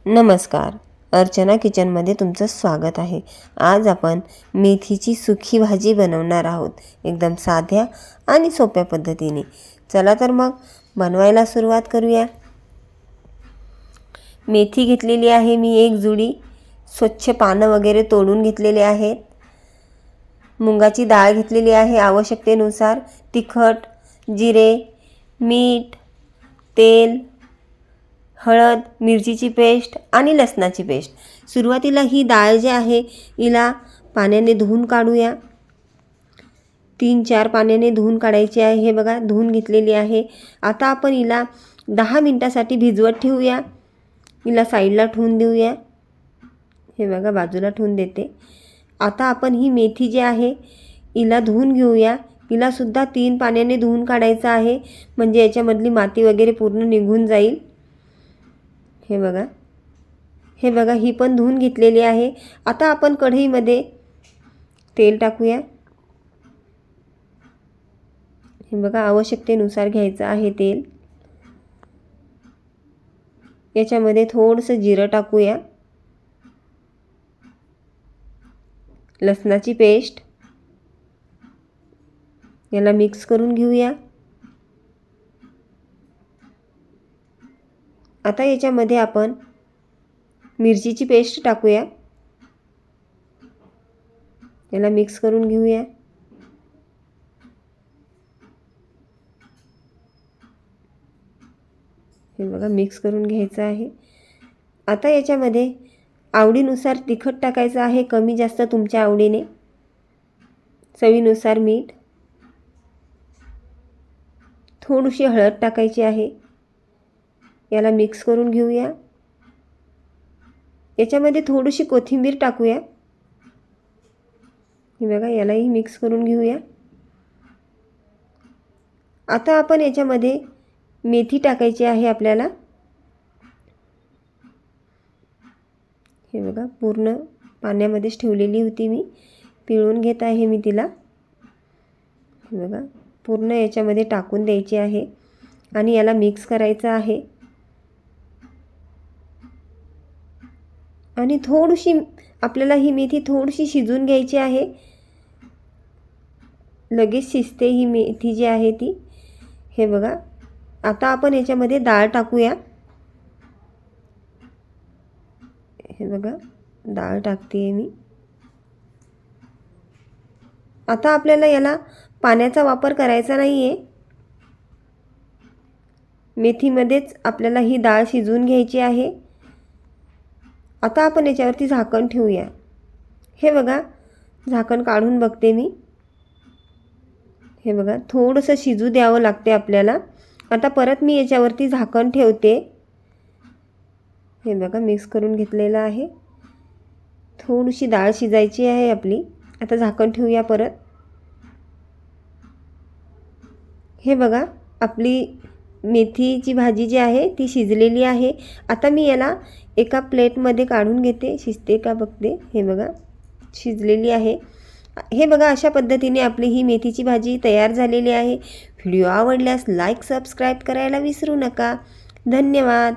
नमस्कार, अर्चना किचनमध्ये तुमचं स्वागत आहे। आज आपण मेथीची सुकी भाजी बनवणार आहोत, एकदम साध्या आणि सोप्या पद्धतीने। चला तर मग बनवायला सुरुवात करूया। मेथी घेतलेली आहे मी एक जुडी, स्वच्छ पानं वगैरे तोडून घेतलेले आहेत। मुंगाची डाळ घेतलेली आहे आवश्यकतेनुसार, तिखट, जिरे, मीठ, तेल, हळद, मिरचीची पेस्ट आणि लसणाची पेस्ट। सुरुवातीला ही डाळ जी आहे हिला पाण्याने धुवून काढूया। 3-4 पाण्याने धुवून काढायची आहे। हे बघा धुवून घेतलेली आहे। आता आपण हिला 10 मिनिटासाठी भिजवत ठेवूया। हिला साईडला ठेवून देऊया। हे बघा बाजूला ठेवून देते। आता आपण ही मेथी जी आहे हिला धुवून घेऊया। हिला सुद्धा 3 पाण्याने धुवून काढायचं आहे, म्हणजे याच्यामधली माती वगैरे पूर्ण निघून जाईल। हे बघा ही पण धुवून घेतलेली आहे। आता आपण कढईमध्ये तेल टाकूया। हे बघा आवश्यकतेनुसार घ्यायचं आहे तेल। याच्यामध्ये थोडंसं जिरं टाकूया, लसणाची पेस्ट, याला मिक्स करून घेऊया। आता याच्यामध्ये आपण मिरचीची पेस्ट टाकूया, याला मिक्स करून घेऊया। हे बघा मिक्स करून घ्यायचं आहे। आता याच्यामध्ये आवडीनुसार तिखट टाकायचं आहे, कमी जास्त तुमच्या आवडीने, चवीनुसार मीठ, थोडीशी हळद टाकायची आहे, याला मिक्स करून घेऊया। याच्यामध्ये थोडीशी कोथिंबीर टाकूया। हे बघा यालाही मिक्स करून घेऊया। आता आपण याच्यामध्ये मेथी टाकायची आहे आपल्याला। हे बघा पूर्ण पाण्यामध्येच ठेवलेली होती मी, पिळून घेत आहे मी तिला। हे बघा पूर्ण याच्यामध्ये टाकून द्यायची आहे आणि याला मिक्स करायचं आहे। आणि थोडीशी आपल्याला ही मेथी थोडीशी शिजून घ्यायची आहे, लगेच शिजते ही मेथी जी आहे ती। हे बघा आता आपण याच्यामध्ये डाळ टाकूया। हे बघा डाळ टाकते मी। आता आपल्याला याला पाण्याचा वापर करायचा नाही आहे, मेथीमध्येच आपल्याला ही डाळ शिजवून घ्यायची आहे। आता आपण याच्यावरती झाकण ठेवूया। हे बघा झाकण काढून बघते मी। हे बघा थोडंसं शिजू द्यावं लागते आपल्याला। आता परत मी याच्यावरती झाकण ठेवते। हे बघा मिक्स करून घेतलेलं आहे। थोडीशी डाळ शिजायची आहे आपली। आता झाकण ठेवूया परत। हे बघा आपली मेथीची भाजी जी आहे ती शिजलेली आहे। आता मी याला एका प्लेटमध्ये काढून घेते, शिजते का बघते। हे बघा शिजलेली आहे। हे बघा अशा पद्धतीने आपली ही मेथीची भाजी तयार झालेली आहे। व्हिडिओ आवडल्यास लाईक, सबस्क्राईब करायला विसरू नका। धन्यवाद।